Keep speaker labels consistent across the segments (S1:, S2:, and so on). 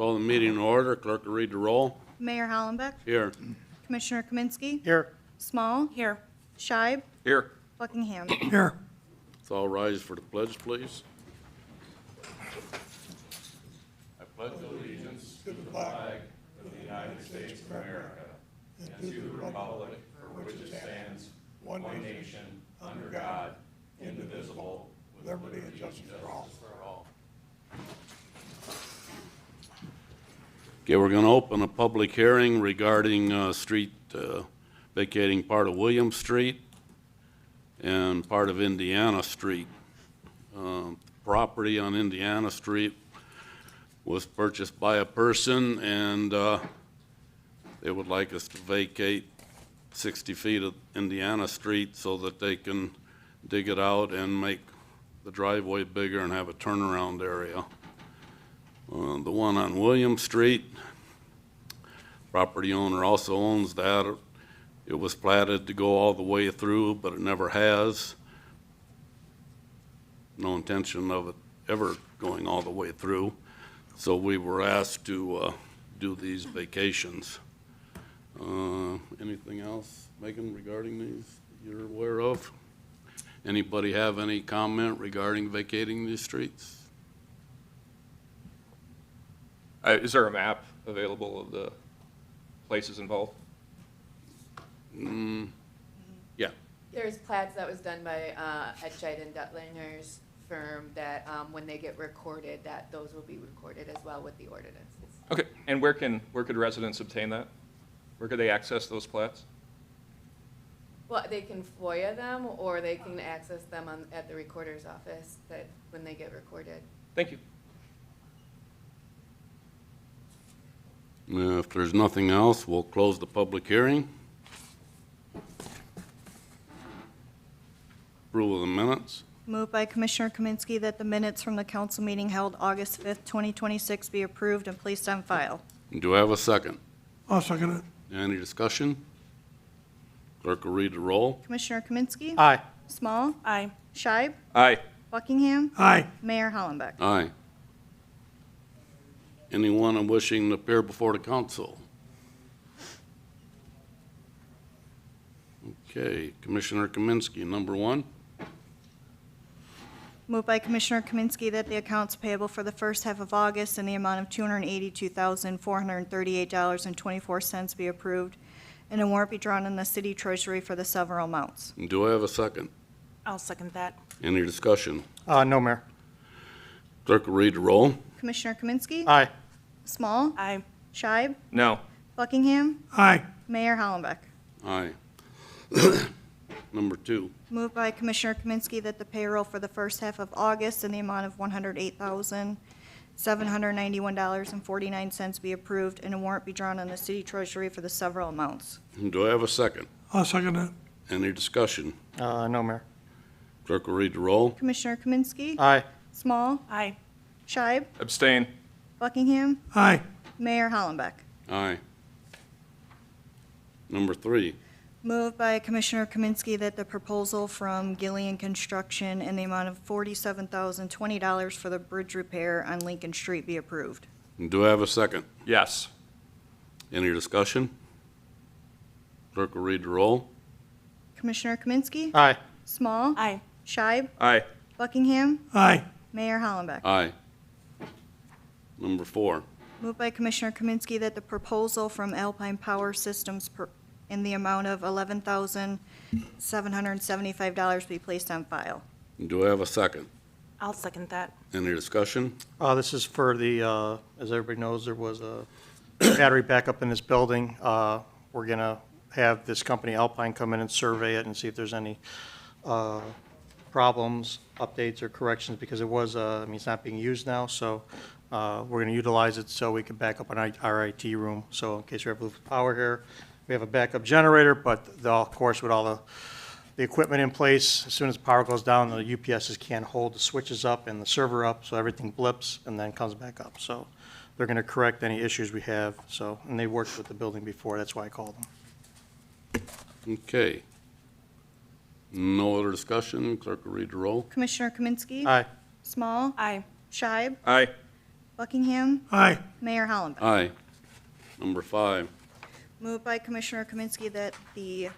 S1: Call the meeting in order. Clerk will read the roll.
S2: Mayor Hollenbeck,
S1: Here.
S2: Commissioner Kaminsky,
S3: Here.
S2: Small,
S4: Here.
S2: Scheib,
S3: Here.
S2: Buckingham.
S3: Here.
S1: Let's all rise for the pledge, please. I pledge allegiance to the flag of the United States of America and to the republic for which it stands, one nation, under God, indivisible, with liberty and justice for all. Okay, we're going to open a public hearing regarding vacating part of William Street and part of Indiana Street. Property on Indiana Street was purchased by a person, and they would like us to vacate 60 feet of Indiana Street so that they can dig it out and make the driveway bigger and have a turnaround area. The one on William Street, property owner also owns that. It was platted to go all the way through, but it never has. No intention of it ever going all the way through. So we were asked to do these vacations. Anything else, Megan, regarding these you're aware of? Anybody have any comment regarding vacating these streets?
S3: Is there a map available of the places involved?
S1: Yeah.
S4: There's plats that was done by Edgeit and Dutlinger's firm that when they get recorded, that those will be recorded as well with the ordinances.
S3: Okay, and where could residents obtain that? Where could they access those plats?
S4: Well, they can FOIA them, or they can access them at the recorder's office that when they get recorded.
S3: Thank you.
S1: If there's nothing else, we'll close the public hearing. Approval of the minutes.
S2: Moved by Commissioner Kaminsky that the minutes from the council meeting held August 5th, 2026 be approved and placed on file.
S1: Do I have a second?
S5: I'll second it.
S1: Any discussion? Clerk will read the roll.
S2: Commissioner Kaminsky.
S3: Aye.
S2: Small,
S4: Aye.
S2: Scheib,
S3: Aye.
S2: Buckingham,
S5: Aye.
S2: Mayor Hollenbeck.
S1: Aye. Anyone wishing to appear before the council? Okay, Commissioner Kaminsky, number one.
S2: Moved by Commissioner Kaminsky that the accounts payable for the first half of August in the amount of $282,438.24 be approved, and a warrant be drawn in the city treasury for the several amounts.
S1: Do I have a second?
S4: I'll second that.
S1: Any discussion?
S3: No, Mayor.
S1: Clerk will read the roll.
S2: Commissioner Kaminsky.
S3: Aye.
S2: Small,
S4: Aye.
S2: Scheib,
S3: No.
S2: Buckingham,
S5: Aye.
S2: Mayor Hollenbeck.
S1: Aye. Number two.
S2: Moved by Commissioner Kaminsky that the payroll for the first half of August in the amount of $108,791.49 be approved, and a warrant be drawn on the city treasury for the several amounts.
S1: Do I have a second?
S5: I'll second it.
S1: Any discussion?
S3: No, Mayor.
S1: Clerk will read the roll.
S2: Commissioner Kaminsky.
S3: Aye.
S2: Small,
S4: Aye.
S2: Scheib,
S3: Abstain.
S2: Buckingham,
S5: Aye.
S2: Mayor Hollenbeck.
S1: Aye. Number three.
S2: Moved by Commissioner Kaminsky that the proposal from Gillian Construction in the amount of $47,020 for the bridge repair on Lincoln Street be approved.
S1: Do I have a second?
S3: Yes.
S1: Any discussion? Clerk will read the roll.
S2: Commissioner Kaminsky.
S3: Aye.
S2: Small,
S4: Aye.
S2: Scheib,
S3: Aye.
S2: Buckingham,
S5: Aye.
S2: Mayor Hollenbeck.
S1: Aye. Number four.
S2: Moved by Commissioner Kaminsky that the proposal from Alpine Power Systems in the amount of $11,775 be placed on file.
S1: Do I have a second?
S4: I'll second that.
S1: Any discussion?
S6: This is for the, as everybody knows, there was a battery backup in this building. We're going to have this company Alpine come in and survey it and see if there's any problems, updates, or corrections, because it was, it's not being used now, so we're going to utilize it so we can back up on our IT room. So in case we have power here, we have a backup generator, but of course, with all the equipment in place, as soon as power goes down, the UPSs can't hold the switches up and the server up, so everything blips and then comes back up. So they're going to correct any issues we have. So, and they worked with the building before, that's why I called them.
S1: Okay. No other discussion. Clerk will read the roll.
S2: Commissioner Kaminsky.
S6: Aye.
S2: Small,
S4: Aye.
S2: Scheib,
S3: Aye.
S2: Buckingham,
S5: Aye.
S2: Mayor Hollenbeck.
S1: Aye. Number 5.
S2: Moved by Commissioner Kaminsky that the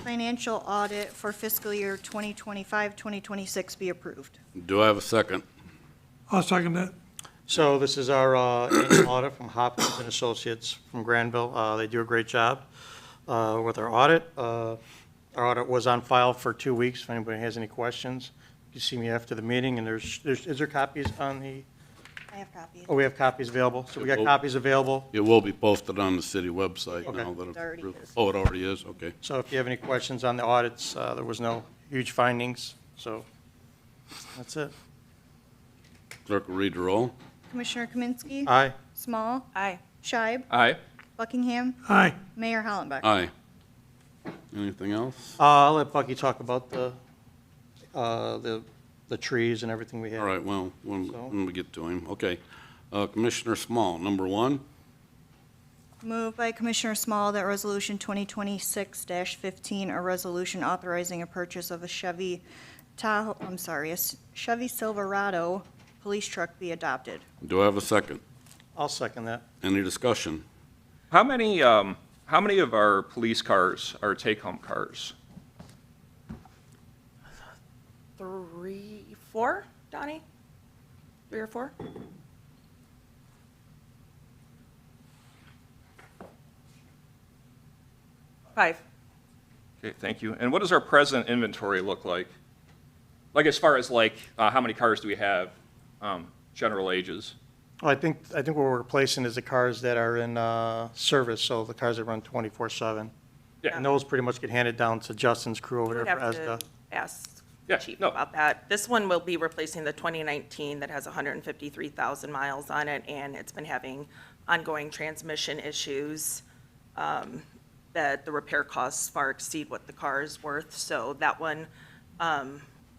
S2: financial audit for fiscal year 2025-2026 be approved.
S1: Do I have a second?
S5: I'll second that.
S6: So this is our annual audit from Hopkins and Associates from Granville. They do a great job with our audit. Our audit was on file for 2 weeks. If anybody has any questions, you see me after the meeting, and is there copies on the,
S2: I have copies.
S6: oh, we have copies available? So we got copies available.
S1: It will be posted on the city website
S6: Okay.
S1: now that it's
S2: It already
S1: approved.
S2: is.
S1: Oh, it already is? Okay.
S6: So if you have any questions on the audits, there was no huge findings, so that's it.
S1: Clerk will read the roll.
S2: Commissioner Kaminsky.
S6: Aye.
S2: Small.
S7: Aye.
S2: Scheib.
S3: Aye.
S2: Buckingham.
S5: Aye.
S2: Mayor Hollenbeck.
S1: Aye. Anything else?
S6: I'll let Bucky talk about the trees and everything we have.
S1: All right, well, when
S6: So-
S1: when we get to him. Okay. Commissioner Small, number 1.
S2: Moved by Commissioner Small that Resolution 2026-15, a resolution authorizing a purchase of a Chevy Silverado police truck be adopted.
S1: Do I have a second?
S6: I'll second that.
S1: Any discussion?
S3: How many of our police cars are take-home cars?
S7: 3, 4, Donnie? 3 or 4? Five.
S3: Okay, thank you. And what does our present inventory look like? Like, as far as like, how many cars do we have, general ages?
S6: Well, I think what we're replacing is the cars that are in service, so the cars that run 24/7.
S3: Yeah.
S6: And those pretty much get handed down to Justin's crew over
S7: We'd
S6: there for
S7: have
S6: ESDA.
S7: to ask
S3: Yeah,
S7: Chief
S3: no.
S7: about that. This one will be replacing the 2019 that has 153,000 miles on it, and it's been having ongoing transmission issues that the repair costs far exceed what the car is worth. So that one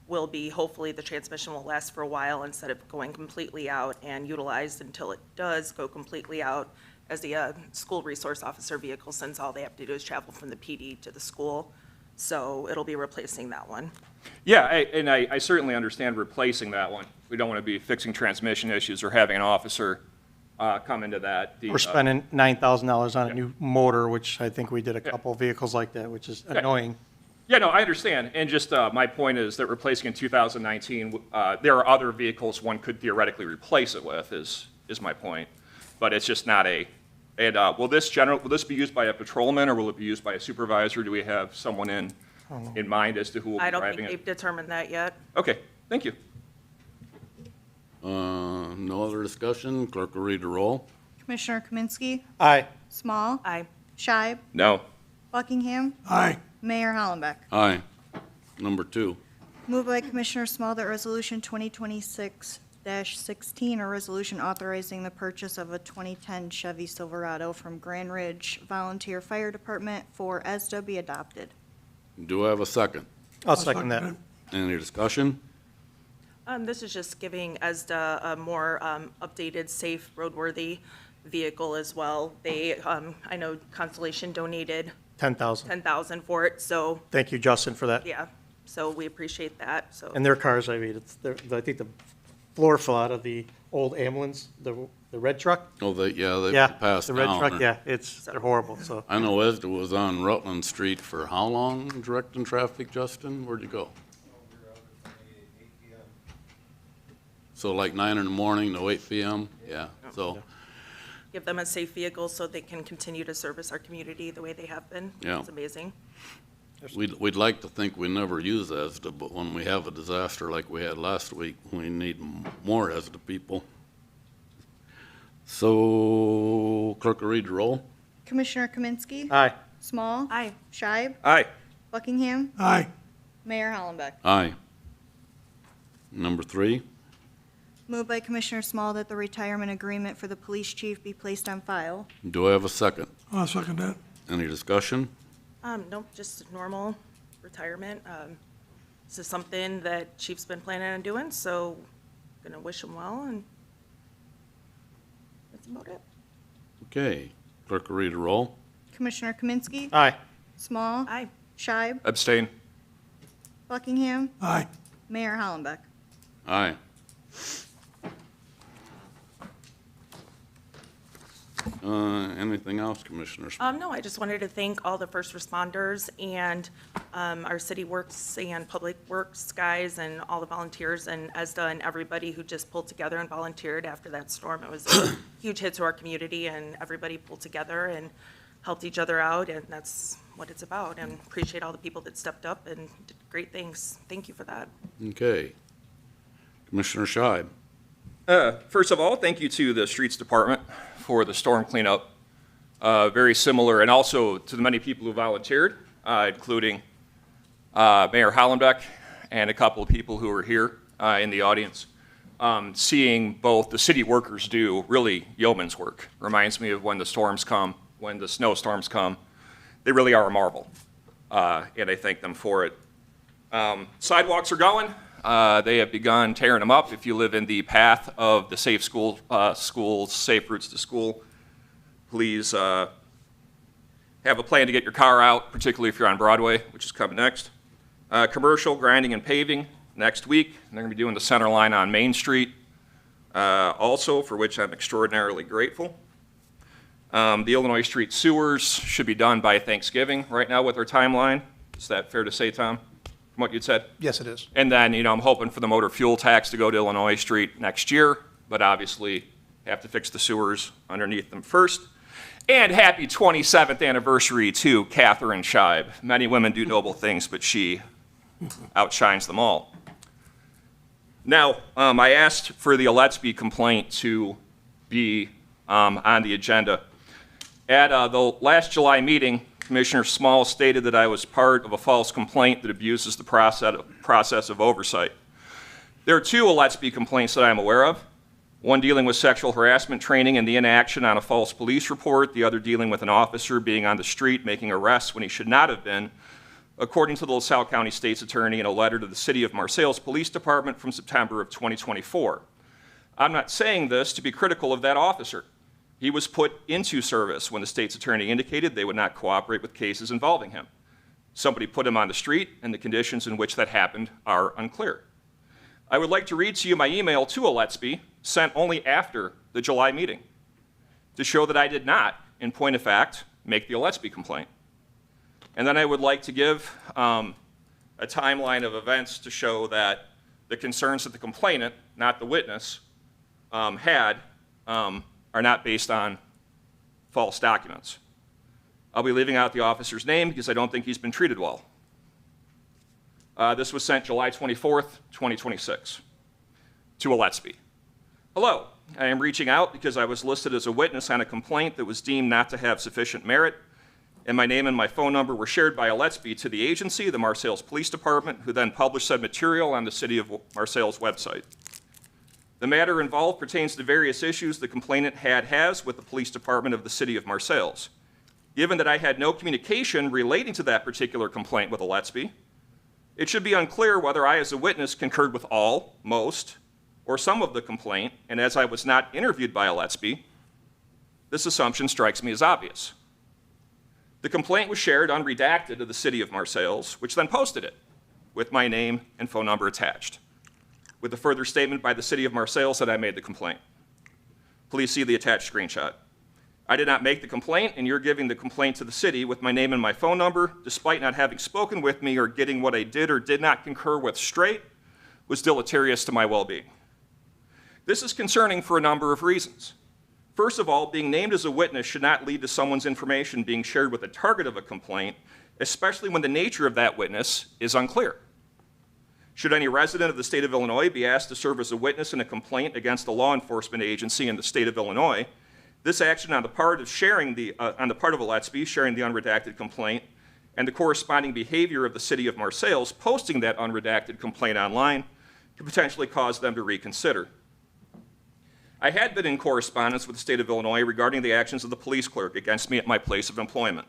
S7: will be, hopefully, the transmission will last for a while instead of going completely out and utilized until it does go completely out as the school resource officer vehicle, since all they have to do is travel from the PD to the school. So it'll be replacing that one.
S3: Yeah, I certainly understand replacing that one. We don't want to be fixing transmission issues or having an officer come into that.
S6: We're spending $9,000 on a new motor, which I think we did a couple vehicles like that, which is annoying.
S3: Yeah, no, I understand. And just my point is that replacing in 2019, there are other vehicles one could theoretically replace it with, is my point. But it's just not a, and will this be used by a patrolman, or will it be used by a supervisor? Do we have someone in mind as to who will be
S7: I don't
S3: driving
S7: think
S3: it?
S7: they've determined that yet.
S3: Okay, thank you.
S1: No other discussion? Clerk will read the roll.
S2: Commissioner Kaminsky.
S6: Aye.
S2: Small.
S7: Aye.
S2: Scheib.
S3: No.
S2: Buckingham.
S5: Aye.
S2: Mayor Hollenbeck.
S1: Aye. Number 2.
S2: Moved by Commissioner Small that Resolution 2026-16, a resolution authorizing the purchase of a 2010 Chevy Silverado from Grand Ridge Volunteer Fire Department for ESDA be adopted.
S1: Do I have a second?
S6: I'll second that.
S5: it.
S1: Any discussion?
S7: This is just giving ESDA a more updated, safe, roadworthy vehicle as well. They, I know Constellation donated
S6: 10,000.
S7: 10,000 for it, so,
S6: Thank you, Justin, for that.
S7: yeah, so we appreciate that, so.
S6: And their cars, I mean, I think the floor fell out of the old ambulance, the red truck.
S1: Oh, they
S6: Yeah,
S1: passed
S6: the red
S1: down.
S6: truck, yeah, they're horrible, so.
S1: I know ESDA was on Rutland Street for how long, directing traffic, Justin? Where'd you go? So like 9 in the morning to 8 PM? Yeah, so,
S7: Give them a safe vehicle so they can continue to service our community the way they have been.
S1: Yeah.
S7: It's amazing.
S1: we'd like to think we never use ESDA, but when we have a disaster like we had last week, we need more ESDA people. So, clerk will read the roll.
S2: Commissioner Kaminsky.
S6: Aye.
S2: Small.
S7: Aye.
S2: Scheib.
S3: Aye.
S2: Buckingham.
S5: Aye.
S2: Mayor Hollenbeck.
S1: Aye. Number 3.
S2: Moved by Commissioner Small that the retirement agreement for the police chief be placed on file.
S1: Do I have a second?
S5: I'll second that.
S1: Any discussion?
S7: Nope, just normal retirement. This is something that Chief's been planning on doing, so gonna wish him well, and that's about it.
S1: Okay, clerk will read the roll.
S2: Commissioner Kaminsky.
S6: Aye.
S2: Small.
S7: Aye.
S2: Scheib.
S3: Abstain.
S2: Buckingham.
S5: Aye.
S2: Mayor Hollenbeck.
S1: Aye. Anything else, Commissioners?
S7: No, I just wanted to thank all the first responders and our city works and public works guys and all the volunteers and ESDA and everybody who just pulled together and volunteered after that storm. It was a huge hit to our community, and everybody pulled together and helped each other out, and that's what it's about. And appreciate all the people that stepped up and did great things. Thank you for that.
S1: Okay. Commissioner Scheib.
S3: First of all, thank you to the Streets Department for the storm cleanup. Very similar, and also to the many people who volunteered, including Mayor Hollenbeck and a couple of people who are here in the audience. Seeing both the city workers do really yeoman's work reminds me of when the storms come, when the snowstorms come. They really are a marvel, and I thank them for it. Sidewalks are going. They have begun tearing them up. If you live in the path of the safe schools, safe routes to school, please have a plan to get your car out, particularly if you're on Broadway, which is coming next. Commercial grinding and paving next week. And they're going to be doing the center line on Main Street also, for which I'm extraordinarily grateful. The Illinois Street sewers should be done by Thanksgiving right now with our timeline. Is that fair to say, Tom, from what you'd said?
S8: Yes, it is.
S3: And then, I'm hoping for the motor fuel tax to go to Illinois Street next year, but obviously have to fix the sewers underneath them first. And happy 27th anniversary to Catherine Scheib. Many women do noble things, but she outshines them all. Now, I asked for the Aletsby complaint to be on the agenda. At the last July meeting, Commissioner Small stated that I was part of a false complaint that abuses the process of oversight. There are two Aletsby complaints that I'm aware of. One dealing with sexual harassment training and the inaction on a false police report, the other dealing with an officer being on the street making arrests when he should not have been, according to the LaSalle County State's Attorney in a letter to the City of Marseilles Police Department from September of 2024. I'm not saying this to be critical of that officer. He was put into service when the State's Attorney indicated they would not cooperate with cases involving him. Somebody put him on the street, and the conditions in which that happened are unclear. I would like to read to you my email to Aletsby, sent only after the July meeting, to show that I did not, in point of fact, make the Aletsby complaint. And then I would like to give a timeline of events to show that the concerns that the complainant, not the witness, had are not based on false documents. I'll be leaving out the officer's name because I don't think he's been treated well. This was sent July 24th, 2026, to Aletsby. Hello, I am reaching out because I was listed as a witness on a complaint that was deemed not to have sufficient merit, and my name and my phone number were shared by Aletsby to the agency, the Marseilles Police Department, who then published said material on the City of Marseilles website. The matter involved pertains to various issues the complainant has with the Police Department of the City of Marseilles. Given that I had no communication relating to that particular complaint with Aletsby, it should be unclear whether I as a witness concurred with all, most, or some of the complaint, and as I was not interviewed by Aletsby, this assumption strikes me as obvious. The complaint was shared unredacted to the City of Marseilles, which then posted it with my name and phone number attached, with a further statement by the City of Marseilles that I made the complaint. Please see the attached screenshot. I did not make the complaint, and you're giving the complaint to the city with my name and my phone number, despite not having spoken with me or getting what I did or did not concur with straight, was deleterious to my well-being. This is concerning for a number of reasons. First of all, being named as a witness should not lead to someone's information being shared with the target of a complaint, especially when the nature of that witness is unclear. Should any resident of the state of Illinois be asked to serve as a witness in a complaint against a law enforcement agency in the state of Illinois, this action on the part of Aletsby sharing the unredacted complaint and the corresponding behavior of the City of Marseilles posting that unredacted complaint online could potentially cause them to reconsider. I had been in correspondence with the state of Illinois regarding the actions of the police clerk against me at my place of employment.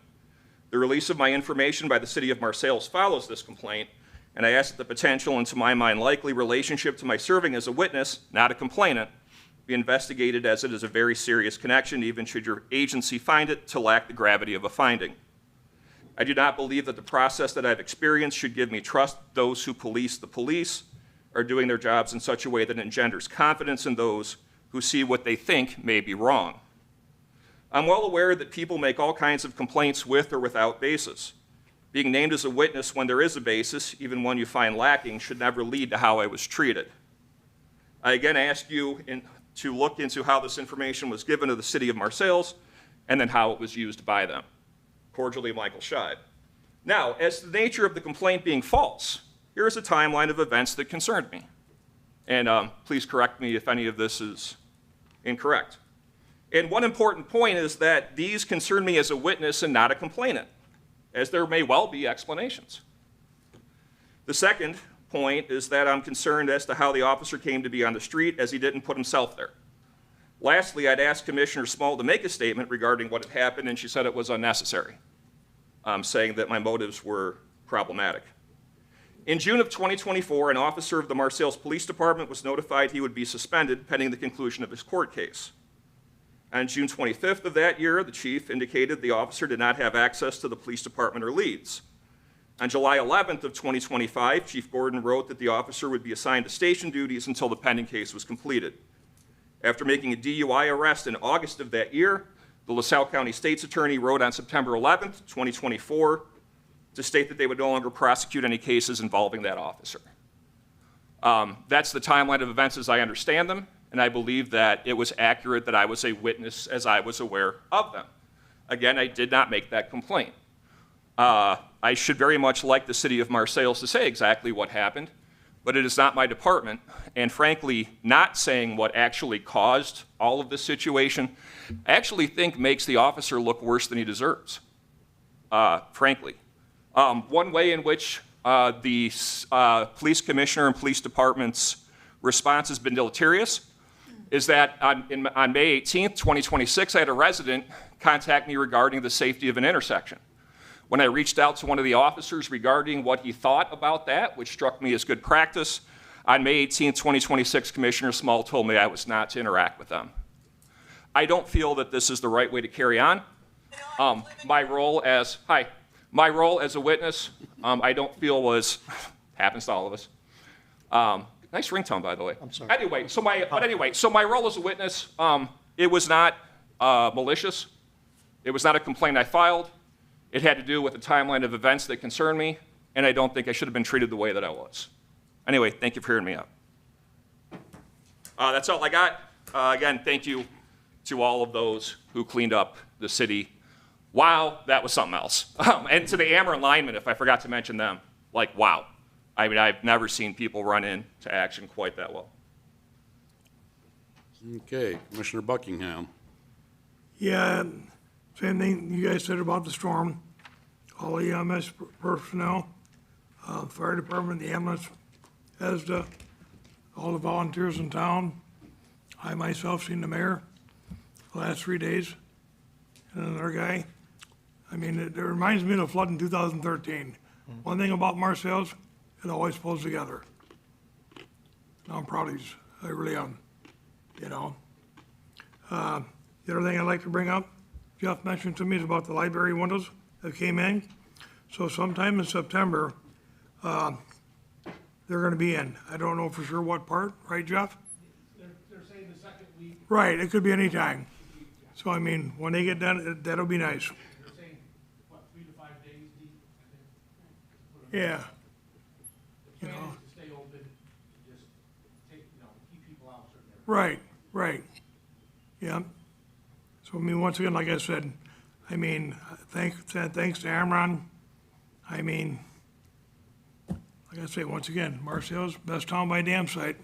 S3: The release of my information by the City of Marseilles follows this complaint, and I ask that the potential and, to my mind, likely relationship to my serving as a witness, not a complainant, be investigated, as it is a very serious connection, even should your agency find it to lack the gravity of a finding. I do not believe that the process that I've experienced should give me trust those who police the police are doing their jobs in such a way that engenders confidence in those who see what they think may be wrong. I'm well aware that people make all kinds of complaints with or without basis. Being named as a witness when there is a basis, even one you find lacking, should never lead to how I was treated. I again ask you to look into how this information was given to the city of Marseilles and then how it was used by them. Cordially, Michael Scheid. Now, as to the nature of the complaint being false, here is a timeline of events that concerned me. And please correct me if any of this is incorrect. And one important point is that these concern me as a witness and not a complainant, as there may well be explanations. The second point is that I'm concerned as to how the officer came to be on the street, as he didn't put himself there. Lastly, I'd asked Commissioner Small to make a statement regarding what had happened, and she said it was unnecessary, saying that my motives were problematic. In June of 2024, an officer of the Marseilles Police Department was notified he would be suspended pending the conclusion of his court case. On June 25th of that year, the chief indicated the officer did not have access to the police department or leads. On July 11th of 2025, Chief Gordon wrote that the officer would be assigned to station duties until the pending case was completed. After making a DUI arrest in August of that year, the LaSalle County State's Attorney wrote on September 11th, 2024, to state that they would no longer prosecute any cases involving that officer. That's the timeline of events as I understand them, and I believe that it was accurate that I was a witness as I was aware of them. Again, I did not make that complaint. I should very much like the city of Marseilles to say exactly what happened, but it is not my department, and frankly, not saying what actually caused all of this situation, I actually think makes the officer look worse than he deserves, frankly. One way in which the police commissioner and police department's response has been deleterious is that on May 18th, 2026, I had a resident contact me regarding the safety of an intersection. When I reached out to one of the officers regarding what he thought about that, which struck me as good practice, on May 18th, 2026, Commissioner Small told me I was not to interact with them. I don't feel that this is the right way to carry on. My role as a witness, I don't feel was, happens to all of us. Nice ringtone, by the way.
S6: I'm sorry.
S3: Anyway, so my role as a witness, it was not malicious. It was not a complaint I filed. It had to do with a timeline of events that concern me, and I don't think I should have been treated the way that I was. Anyway, thank you for hearing me out. That's all I got. Again, thank you to all of those who cleaned up the city. Wow, that was something else. And to the Ameren linemen, if I forgot to mention them, like, wow. I mean, I've never seen people run into action quite that well.
S1: Okay, Commissioner Buckingham.
S5: Yeah, same thing you guys said about the storm. All the EMS personnel, fire department, the ambulance, ESDA, all the volunteers in town. I myself seen the mayor the last 3 days, and another guy. I mean, it reminds me of the flood in 2013. One thing about Marseilles, it always pulls together. And I'm proud of these, I really am, you know. The other thing I'd like to bring up, Jeff mentioned to me is about the library windows that came in. So sometime in September, they're gonna be in. I don't know for sure what part, right, Jeff?
S8: They're saying the second week,
S5: Right, it could be any time. So I mean, when they get done, that'll be nice.
S8: they're saying, what, 3 to 5 days deep, I think.
S5: Yeah,
S8: The plan is to stay open, and just take, keep people out certain areas.
S5: right, right. Yeah. So I mean, once again, like I said, I mean, thanks to Amron. I mean, like I say, once again, Marseilles, best town by damn sight.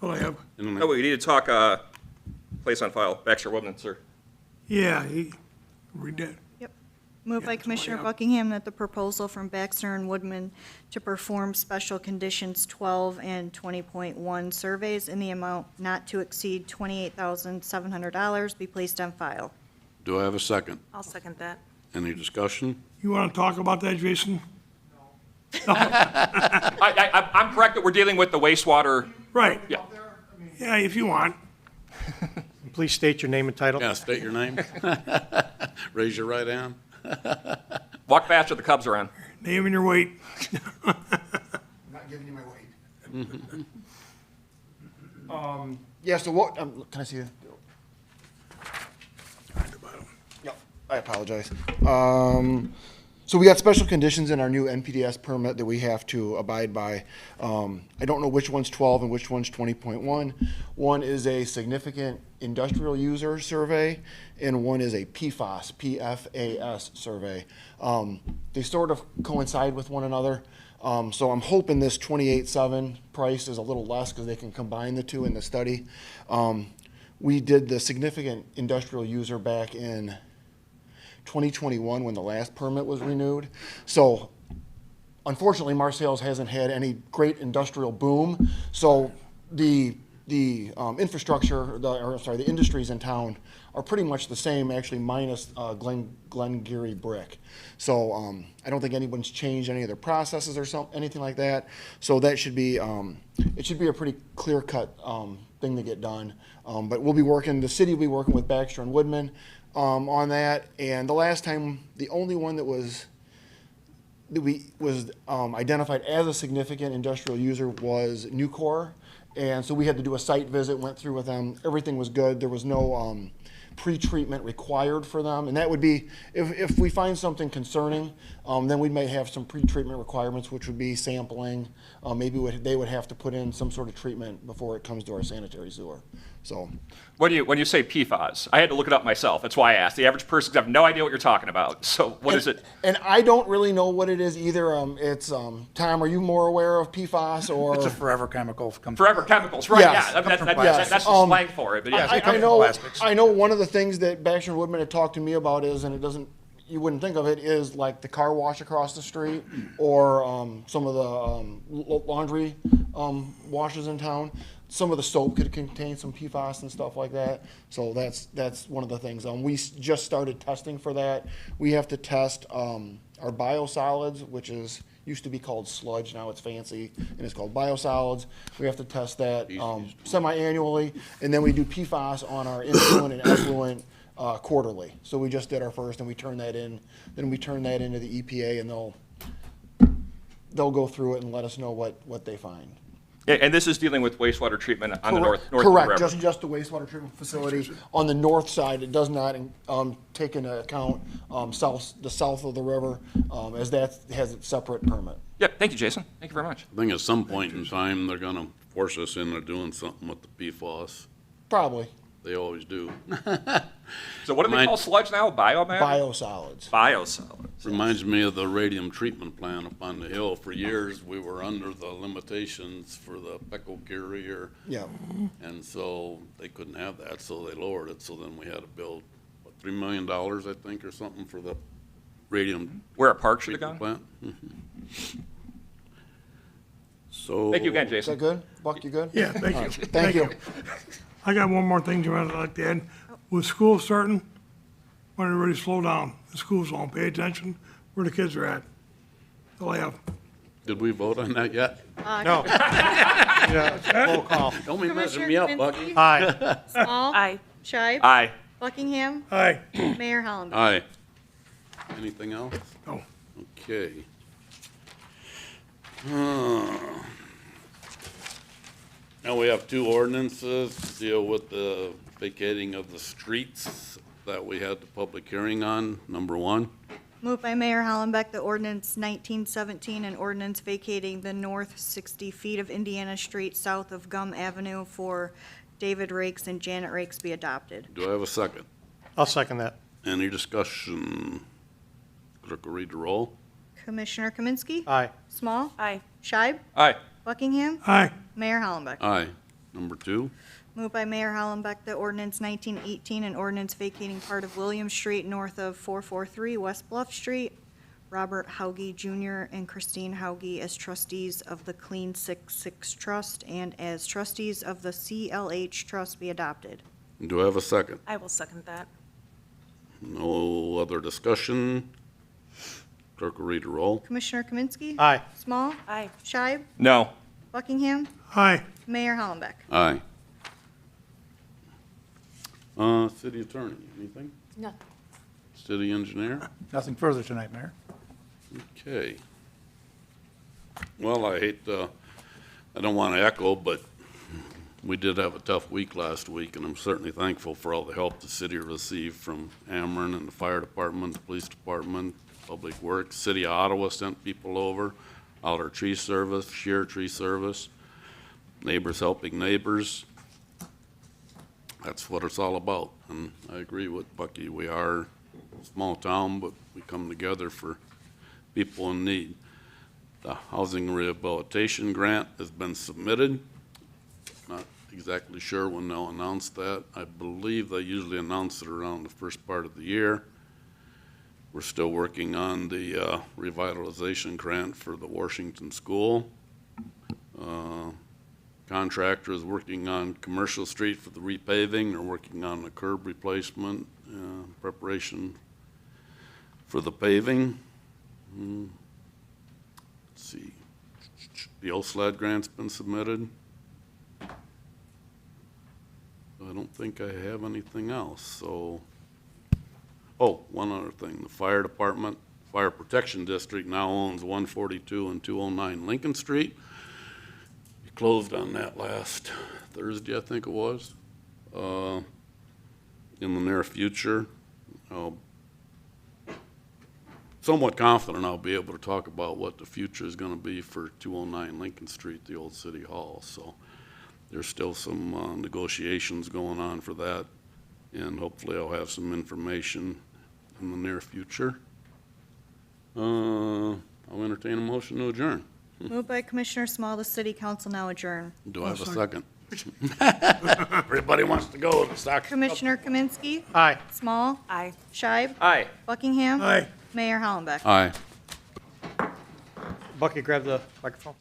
S5: All I have.
S3: Oh, we need to talk, place on file, Baxter Woodman, sir.
S5: Yeah, we did.
S2: Yep. Moved by
S5: Yeah, that's all I
S2: Commissioner
S5: have.
S2: Buckingham that the proposal from Baxter and Woodman to perform special conditions 12 and 20.1 surveys in the amount not to exceed $28,700 be placed on file.
S1: Do I have a second?
S7: I'll second that.
S1: Any discussion?
S5: You want to talk about that, Jason?
S3: I'm correct that we're dealing with the wastewater.
S5: Right.
S3: Yeah.
S5: Yeah, if you want.
S6: Please state your name and title.
S1: Yeah, state your name. Raise your right hand.
S3: Walk faster, the Cubs are on.
S5: Name and your weight.
S8: I'm not giving you my weight.
S9: Yeah, so what, can I see it? Yep, I apologize. So we got special conditions in our new NPDS permit that we have to abide by. I don't know which one's 12 and which one's 20.1. One is a significant industrial user survey, and one is a PFAS, PFAS survey. They sort of coincide with one another. So I'm hoping this 28.7 price is a little less because they can combine the two in the study. We did the significant industrial user back in 2021 when the last permit was renewed. So unfortunately, Marseilles hasn't had any great industrial boom. So the infrastructure, the industries in town are pretty much the same, actually minus Glengarry brick. So I don't think anyone's changed any of their processes or anything like that. So that should be, it should be a pretty clear-cut thing to get done. But we'll be working, the city will be working with Baxter and Woodman on that. And the last time, the only one that was identified as a significant industrial user was Nucor. And so we had to do a site visit, went through with them. Everything was good. There was no pre-treatment required for them. And that would be, if we find something concerning, then we may have some pre-treatment requirements, which would be sampling. Maybe they would have to put in some sort of treatment before it comes to our sanitary sewer. So,
S3: When you say PFAS, I had to look it up myself. That's why I asked. The average person have no idea what you're talking about. So what is it?
S9: And I don't really know what it is either. It's Tom, are you more aware of PFAS or?
S10: It's a forever chemical.
S3: Forever chemicals, right?
S9: Yes.
S3: Yeah, that's the slang for it. But yeah,
S9: I know one of the things that Baxter and Woodman had talked to me about is, and it doesn't, you wouldn't think of it, is like the car wash across the street or some of the laundry washes in town. Some of the soap could contain some PFAS and stuff like that. So that's one of the things. We just started testing for that. We have to test our biosolids, which used to be called sludge. Now it's fancy and it's called biosolids. We have to test that semi-annually, and then we do PFAS on our influent and effluent quarterly. So we just did our first, and we turn that in. Then we turn that into the EPA, and they'll go through it and let us know what they find.
S3: Yeah, and this is dealing with wastewater treatment on the north of the
S9: Correct,
S3: river.
S9: just the wastewater treatment facility. On the north side, it does not take into account the south of the river, as that has its separate permit.
S3: Yep, thank you, Jason. Thank you very much.
S1: I think at some point in time, they're gonna force us into doing something with the PFAS.
S9: Probably.
S1: They always do.
S3: So what do they call sludge now? Biomass?
S9: Biosolids.
S3: Biosolids.
S1: Reminds me of the radium treatment plant up on the hill. For years, we were under the limitations for the Peco carrier.
S9: Yeah.
S1: And so they couldn't have that, so they lowered it. So then we had to build, what, $3 million, I think, or something for the radium
S3: Where a park should have
S1: treatment
S3: gone?
S1: plant. So.
S3: Thank you again,
S9: Is
S3: Jason.
S9: that good? Buck, you good?
S5: Yeah, thank you.
S9: Thank you.
S5: I got one more thing, Joanne, I'd like to add. With school starting, when everybody slow down, the schools won't pay attention where the kids are at. That's all I have.
S1: Did we vote on that yet?
S6: No. Yeah, roll call.
S1: Don't be messing
S2: Commissioner
S1: me up, Buck.
S2: Kaminsky?
S6: Aye.
S2: Small?
S7: Aye.
S2: Shive?
S3: Aye.
S2: Buckingham?
S5: Aye.
S2: Mayor Hollenbeck?
S1: Aye. Anything else?
S5: No.
S1: Okay. Now we have two ordinances to deal with the vacating of the streets that we had the public hearing on. Number one.
S2: Moved by Mayor Hollenbeck, the ordinance 1917, an ordinance vacating the north 60 feet of Indiana Street south of Gum Avenue for David Rakes and Janet Rakes be adopted.
S1: Do I have a second?
S6: I'll second that.
S1: Any discussion? Clerk will read the roll.
S2: Commissioner Kaminsky?
S6: Aye.
S2: Small?
S7: Aye.
S2: Shive?
S3: Aye.
S2: Buckingham?
S5: Aye.
S2: Mayor Hollenbeck?
S1: Aye. Number two.
S2: Moved by Mayor Hollenbeck, the ordinance 1918, an ordinance vacating part of William Street north of 443 West Bluff Street. Robert Hauge Jr. and Christine Hauge as trustees of the Clean 6 Trust and as trustees of the CLH Trust be adopted.
S1: Do I have a second?
S7: I will second that.
S1: No other discussion? Clerk will read the roll.
S2: Commissioner Kaminsky?
S6: Aye.
S2: Small?
S7: Aye.
S2: Shive?
S3: No.
S2: Buckingham?
S5: Aye.
S2: Mayor Hollenbeck?
S1: Aye. City attorney, anything?
S4: No.
S1: City engineer?
S10: Nothing further tonight, Mayor.
S1: Okay. Well, I don't want to echo, but we did have a tough week last week, and I'm certainly thankful for all the help the city received from Ameren and the fire department, the police department, Public Works. City of Ottawa sent people over, our tree service, sheer tree service, neighbors helping neighbors. That's what it's all about, and I agree with Bucky. We are a small town, but we come together for people in need. The housing rehabilitation grant has been submitted. Not exactly sure when they'll announce that. I believe they usually announce it around the first part of the year. We're still working on the revitalization grant for the Washington School. Contractor is working on Commercial Street for the repaving. They're working on the curb replacement, preparation for the paving. Let's see. The OSLAD grant's been submitted. I don't think I have anything else, so. Oh, one other thing. The fire department, Fire Protection District now owns 142 and 209 Lincoln Street. We closed on that last Thursday, I think it was. In the near future, somewhat confident I'll be able to talk about what the future is going to be for 209 Lincoln Street, the old city hall. So there's still some negotiations going on for that, and hopefully I'll have some information in the near future. I'll entertain a motion to adjourn.
S2: Moved by Commissioner Small, the city council now adjourn.
S1: Do I have a second? Everybody wants to go to the soccer.
S2: Commissioner Kaminsky.
S6: Aye.
S2: Small.
S7: Aye.
S2: Scheib.
S3: Aye.
S2: Buckingham.
S5: Aye.
S2: Mayor Hollenbeck.
S1: Aye.
S6: Bucky, grab the microphone.